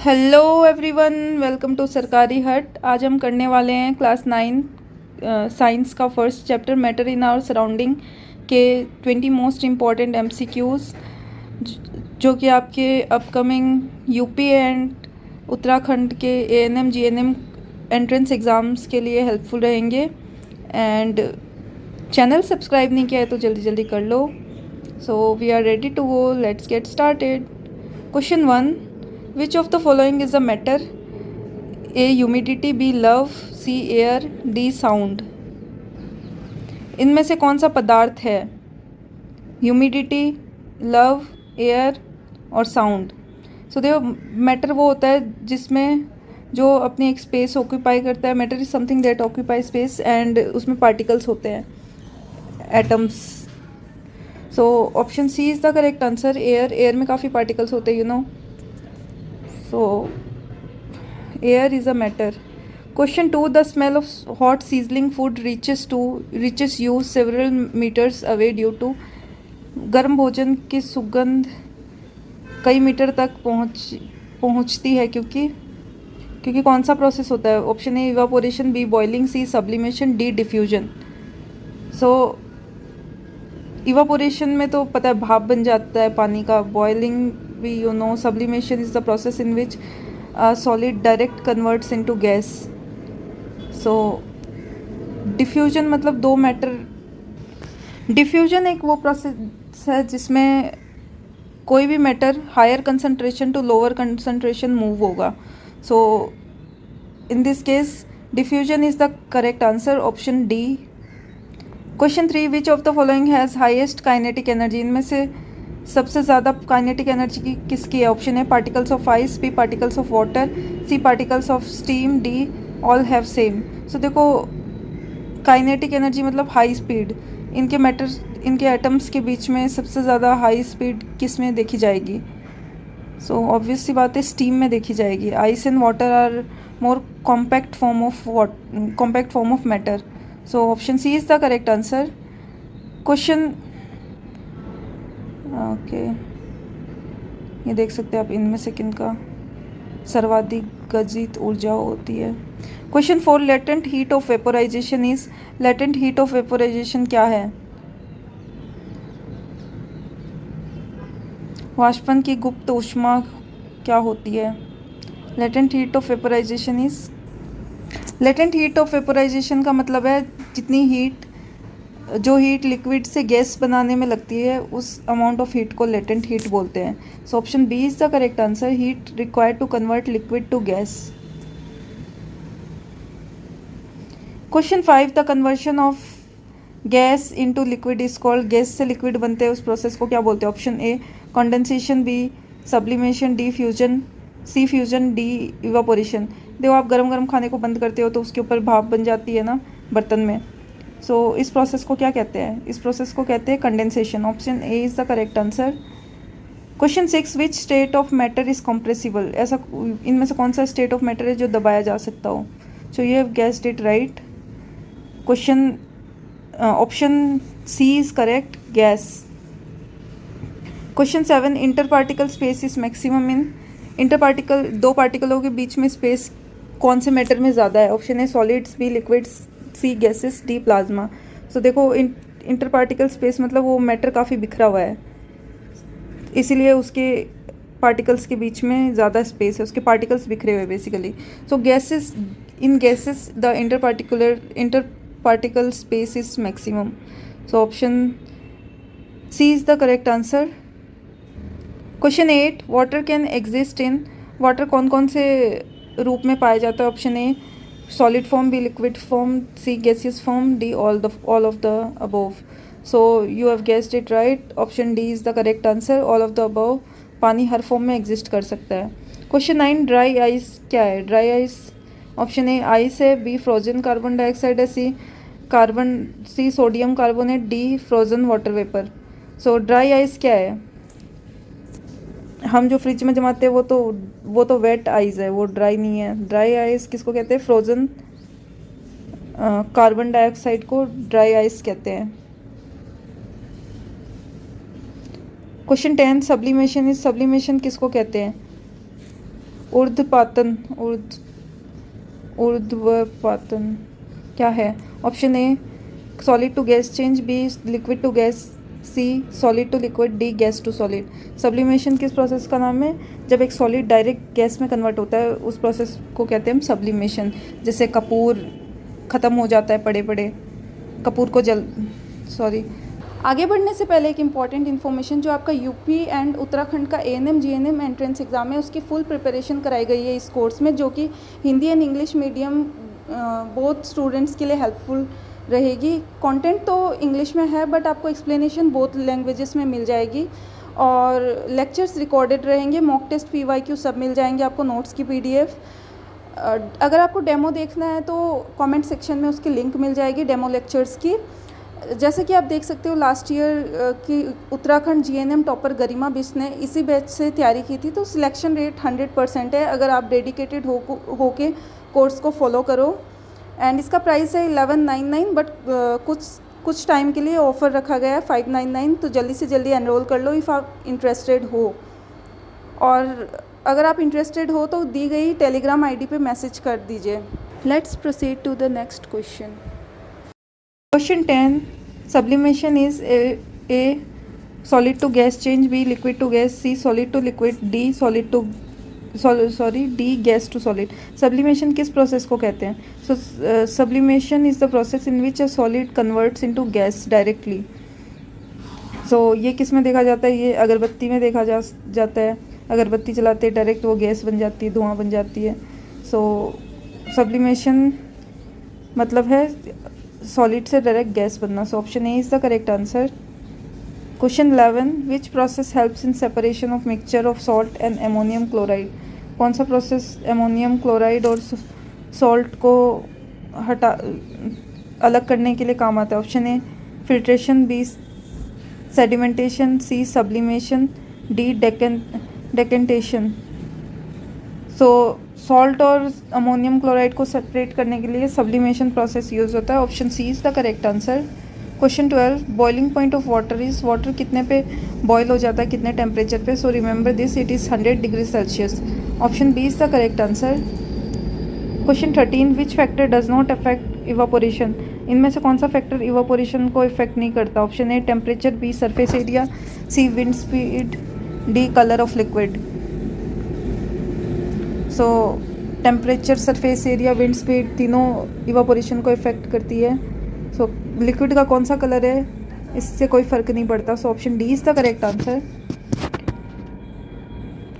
Hello everyone, welcome to सरकारी हट। आज हम करने वाले हैं क्लास 9 साइंस का first chapter matter in our surrounding के 20 मोस्ट इम्पॉर्टेंट एमसीक्यूज़ जो कि आपके अपकमिंग यूपी एंड उत्तराखंड के एएनएम जीएनएम एंट्रेंस एग्ज़ाम्स के लिए हेल्पफुल रहेंगे। एंड चैनल सब्सक्राइब नहीं किया है तो जल्दी जल्दी कर लो। So we are ready to go, let's get started. Question 1, Which of the following is a matter? A. Humidity, B. Love, C. Air, D. Sound। इनमें से कौन सा पदार्थ है? ह्यूमिडिटी, लव, एयर और साउंड। सो देखो, मैटर वो होता है जिसमें जो अपनी एक स्पेस ऑक्यूपाई करता है। Matter is something that occupy space and उसमें पार्टिकल्स होते हैं, atoms. So option C is the correct answer. Air में काफ़ी पार्टिकल्स होते हैं, you know. So, air is a matter. Question 2, the smell of hot sizzling food reaches you several meters away due to। गर्म भोजन की सुगंध कई metre तक पहुंचती है क्योंकि कौन सा प्रोसेस होता है? Option A evaporation, B boiling, C sublimation, D diffusion. So evaporation में तो पता है भाप बन जाता है पानी का। बॉइलिंग भी you know. Sublimation is the process in which solid direct converts into gas. So diffusion मतलब दो मैटर। डिफ्यूजन एक वो प्रोसेस है जिसमें कोई भी matter higher concentration to lower concentration move होगा। So in this case diffusion is the correct answer, option D. Question 3, which of the following has highest kinetic energy? इनमें से सबसे ज़्यादा काइनेटिक एनर्जी किसकी है? ऑप्शन है particles of ice, B particles of water, C particles of steam, D all have same. So देखो, kinetic energy मतलब high speed. इनके एटम्स के बीच में सबसे ज़्यादा हाई स्पीड किस में देखी जाएगी? सो ऑब्वियस सी बात है, स्टीम में देखी जाएगी। Ice and water are more compact form of matter. So option C is the correct answer. Question okay, ये देख सकते हैं आप इनमें से किनका सर्वाधिक गजित ऊर्जा होती है। Question 4, latent heat of vaporisation is. Latent heat of vaporisation क्या है? वाष्पन की गुप्त ऊष्मा क्या होती है? Latent heat of vaporisation is. Latent heat of vaporisation का मतलब है जो हीट लिक्विड से गैस बनाने में लगती है, उस अमाउंट ऑफ हीट को लेटेंट हीट बोलते हैं। So option B is the correct answer, heat required to convert liquid to gas. Question 5, the conversion of gas into liquid is called. Gas से लिक्विड बनते हैं, उस प्रोसेस को क्या बोलते हैं? Option A condensation, B sublimation, D fusion, C fusion, D evaporation. देखो, आप गरम खाने को बंद करते हो तो उसके ऊपर भाप बन जाती है ना बर्तन में। सो इस प्रोसेस को क्या कहते हैं? इस प्रोसेस को कहते हैं condensation. Option A is the correct answer. Question 6, which state of matter is compressible? ऐसा इनमें से कौन सा स्टेट ऑफ मैटर है जो दबाया जा सकता हो? So you have guessed it right. Question option C is correct, gas. Question 7, inter particle space is maximum in. दो पार्टिकलों के बीच में स्पेस कौन से मैटर में ज़्यादा है? ऑप्शन है solids, B liquids, C gases, D plasma. सो देखो, इंटर पार्टिकल स्पेस मतलब वो मैटर काफ़ी बिखरा हुआ है, इसीलिए उसके पार्टिकल्स के बीच में ज़्यादा स्पेस है, उसके पार्टिकल्स बिखरे हुए basically. So gases the inter particle space is maximum. So option C is the correct answer. Question 8, water can exist in. Water कौन कौन से रूप में पाया जाता है? Option A solid form, B liquid form, C gaseous form, D all of the above. So you have guessed it right, option D is the correct answer, all of the above. पानी हर form में exist कर सकता है। Question 9, dry ice क्या है? Dry ice option A ice है, B frozen carbon dioxide है, C sodium carbonate, D frozen water vapour. So dry ice क्या है? हम जो फ्रिज में जमाते हैं वो तो वेट आइस है, वो ड्राई नहीं है। ड्राई आइस किसको कहते हैं? फ्रोजन कार्बन डाइऑक्साइड को ड्राई आइस कहते हैं। क्वेश्चन 10, सब्लिमेशन किसको कहते हैं? ऊर्ध्वपातन ऊर्ध्वपातन क्या है? Option A solid to gas change, B liquid to gas, C solid to liquid, D gas to solid. Sublimation किस प्रोसेस का नाम है? जब एक सॉलिड डायरेक्ट गैस में कन्वर्ट होता है उस प्रोसेस को कहते हैं हम सब्लिमेशन। जैसे कपूर ख़त्म हो जाता है पड़े पड़े कपूर को आगे बढ़ने से पहले एक इम्पॉर्टेंट इन्फॉर्मेशन, जो आपका यूपी एंड उत्तराखंड का एएनएम जीएनएम एंट्रेंस एग्ज़ाम है उसकी फुल प्रिपरेशन कराई गई है इस कोर्स में, जो कि Hindi and English medium both students के लिए हेल्पफुल रहेगी। कंटेंट तो इंग्लिश में है बट आपको एक्सप्लेनेशन बोथ लैंग्वेजेस में मिल जाएगी और लेक्चर्स रिकॉर्डेड रहेंगे, मॉक टेस्ट पीवाईक्यू सब मिल जाएंगे आपको, नोट्स की पीडीएफ। अगर आपको डेमो देखना है तो कमेंट सेक्शन में उसकी लिंक मिल जाएगी डेमो लेक्चर्स की। जैसे कि आप देख सकते हो लास्ट ईयर की उत्तराखंड जीएनएम टॉपर गरिमा बिष्ट ने इसी बैच से तैयारी की थी, तो सिलेक्शन रेट 100% है अगर आप डेडिकेटेड हो के कोर्स को फॉलो करो। एंड इसका प्राइस है 1199 बट कुछ टाइम के लिए ऑफ़र रखा गया है 599, तो जल्दी से जल्दी एनरोल कर लो इफ़ आप इंटरेस्टेड हो। और अगर आप इंटरेस्टेड हो तो दी गई टेलीग्राम आईडी पे मैसेज कर दीजिए। Let's proceed to the next question. Question 10. Sublimation is A solid to gas change, B liquid to gas, C solid to liquid, D D gas to solid. Sublimation किस process को कहते हैं? So sublimation is the process in which a solid converts into gas directly. So ये किस में देखा जाता है? ये अगरबत्ती में देखा जाता है। अगरबत्ती चलाते डायरेक्ट वो गैस बन जाती है, धुआं बन जाती है। So sublimation मतलब है सॉलिड से डायरेक्ट गैस बनना। So option A is the correct answer. Question 11. Which process helps in separation of mixture of salt and ammonium chloride? कौन सा प्रोसेस एमोनियम क्लोराइड और सॉल्ट को अलग करने के लिए काम आता है? Option A filtration, B sedimentation, C sublimation, D decantation. So salt और अमोनियम क्लोराइड को सेपरेट करने के लिए सब्लिमेशन प्रोसेस यूज़ होता है। Option C is the correct answer. Question 12. Boiling point of water is, water कितने पे बॉयल हो जाता है, कितने टेम्परेचर पे? So remember this, it is 100 degree Celsius. Option B is the correct answer. Question 13. Which factor does not affect evaporation? इनमें से कौन सा फैक्टर इवापोरेशन को इफेक्ट नहीं करता? Option A temperature, B surface area, C wind speed, D colour of liquid. So temperature, surface area, wind speed तीनों evaporation को effect करती है। सो लिक्विड का कौन सा कलर है इससे कोई फ़र्क नहीं पड़ता। सो option D is the correct answer.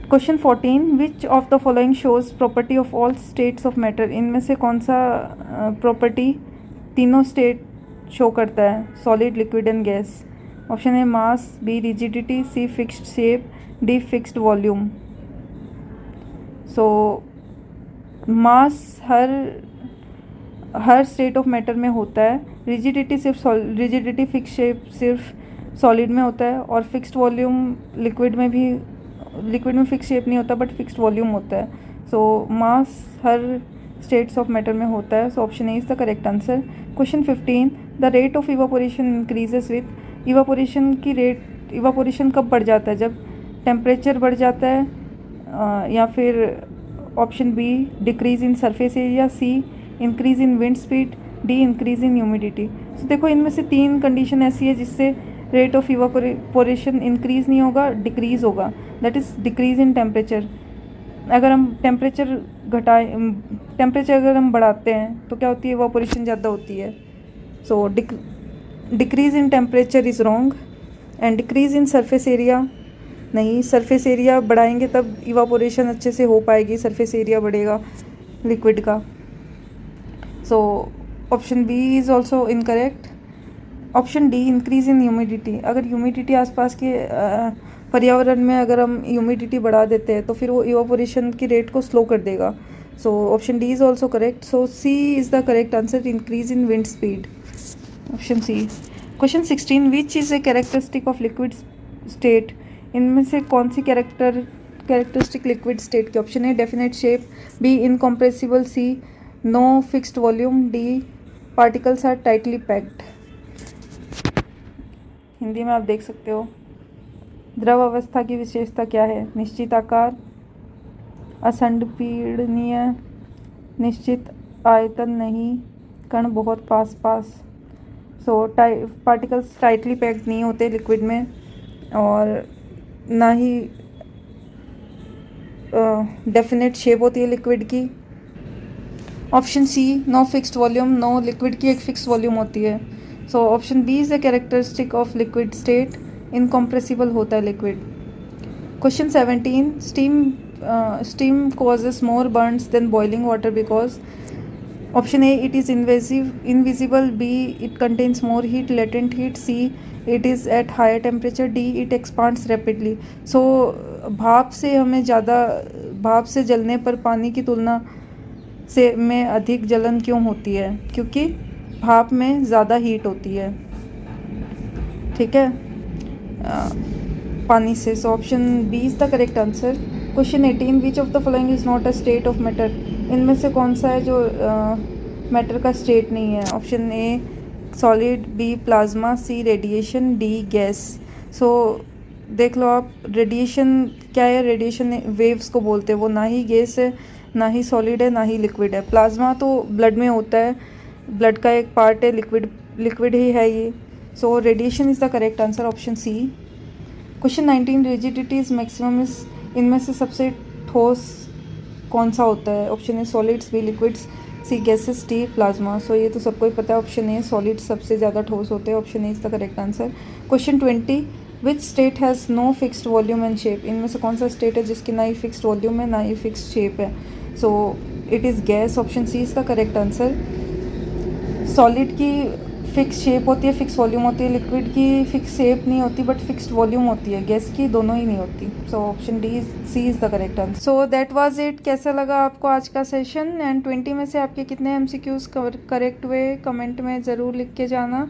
Question 14. Which of the following shows property of all states of matter? इनमें से कौन सा प्रॉपर्टी तीनों स्टेट शो करता है, solid, liquid and gas? Option A mass, B rigidity, C fixed shape, D fixed volume. So mass हर state of matter में होता है, रिजिडिटी फिक्स शेप सिर्फ सॉलिड में होता है, और फिक्स्ड वॉल्यूम लिक्विड में फिक्स शेप नहीं होता बट फिक्स्ड वॉल्यूम होता है। सो मास हर स्टेट्स ऑफ मैटर में होता है। So option A is the correct answer. Question 15. The rate of evaporation increases with? Evaporation कब बढ़ जाता है? जब टेम्परेचर बढ़ जाता है, या फिर option B decrease in surface area, C increase in wind speed, D increase in humidity. तो देखो इनमें से 3 कंडीशन ऐसी है जिससे रेट ऑफ इवापोरेशन इंक्रीज़ नहीं होगा, डिक्रीज़ होगा, that is decrease in temperature. अगर हम टेम्परेचर अगर हम बढ़ाते हैं तो क्या होती है? इवापोरेशन ज़्यादा होती है। So decrease in temperature is wrong and decrease in surface area नहीं, सरफेस एरिया बढ़ाएंगे तब इवापोरेशन अच्छे से हो पाएगी, सरफेस एरिया बढ़ेगा लिक्विड का। So option B is also incorrect. Option D increase in humidity, अगर ह्यूमिडिटी आसपास के पर्यावरण में अगर हम ह्यूमिडिटी बढ़ा देते हैं तो फिर वो इवापोरेशन की रेट को स्लो कर देगा। So option D is also correct. So C is the correct answer, increase in wind speed, option C. Question 16. Which is a characteristic of liquid state? इनमें से कौन सी कैरेक्टरिस्टिक लिक्विड स्टेट की? Option A definite shape, B incompressible, C no fixed volume, D particles are tightly packed. Hindi में आप देख सकते हो। द्रव अवस्था की विशेषता क्या है? निश्चित आकार, असंपीड़नीय, निश्चित आयतन नहीं, कण बहुत पास पास। सो पार्टिकल्स टाइटली पैक्ड नहीं होते लिक्विड में, और ना ही डेफिनेट शेप होती है लिक्विड की। Option C, no fixed volume, no, liquid की एक फिक्स वॉल्यूम होती है। So option B is the characteristic of liquid state, incompressible होता है liquid. Question 17, steam causes more burns than boiling water because option A, it is invisible, B, it contains more heat, latent heat, C, it is at higher temperature, D, it expands rapidly। so भाप से जलने पर पानी की तुलना से में अधिक जलन क्यों होती है? क्योंकि भाप में ज़्यादा हीट होती है, ठीक है, पानी से। So option B is the correct answer. Question 18, which of the following is not a state of matter, इनमें से कौन सा है जो मैटर का स्टेट नहीं है? Option A solid, B plasma, C radiation, D gas. So देख लो आप, रेडिएशन क्या है? रेडिएशन वेव्स को बोलते हैं, वो ना ही गैस है, ना ही सॉलिड है, ना ही लिक्विड है। प्लाज्मा तो ब्लड में होता है, ब्लड का एक पार्ट है, लिक्विड ही है ये। So radiation is the correct answer, option C. Question 19, rigidity is maximum is, इनमें से सबसे ठोस कौन सा होता है? Option A solids, B liquids, C gases, D plasma. So ये तो सबको ही पता है, ऑप्शन ए सॉलिड्स सबसे ज़्यादा ठोस होते हैं, option A is the correct answer. Question 20, which state has no fixed volume and shape, इनमें से कौन सा स्टेट है जिसकी ना ही फिक्स्ड वॉल्यूम है, ना ही फिक्स्ड शेप है? So it is gas, option C is the correct answer. Solid की फिक्स शेप होती है, फिक्स वॉल्यूम होती है, लिक्विड की फिक्स शेप नहीं होती बट फिक्स्ड वॉल्यूम होती है, गैस की दोनों ही नहीं होती। So option D, C is the correct answer. So that was it. कैसा लगा आपको आज का सेशन, एंड 20 में से आपके कितने एमसीक्यूज़ करेक्ट हुए कमेंट में ज़रूर लिख के जाना।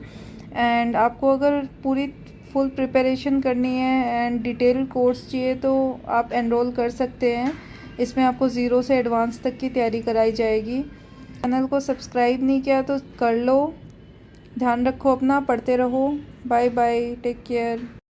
एंड आपको अगर पूरी फुल प्रिपरेशन करनी है एंड डिटेल कोर्स चाहिए तो आप एनरोल कर सकते हैं, इसमें आपको ज़ीरो से एडवांस तक की तैयारी कराई जाएगी। चैनल को सब्सक्राइब नहीं किया तो कर लो। ध्यान रखो अपना, पढ़ते रहो। Bye bye, take care.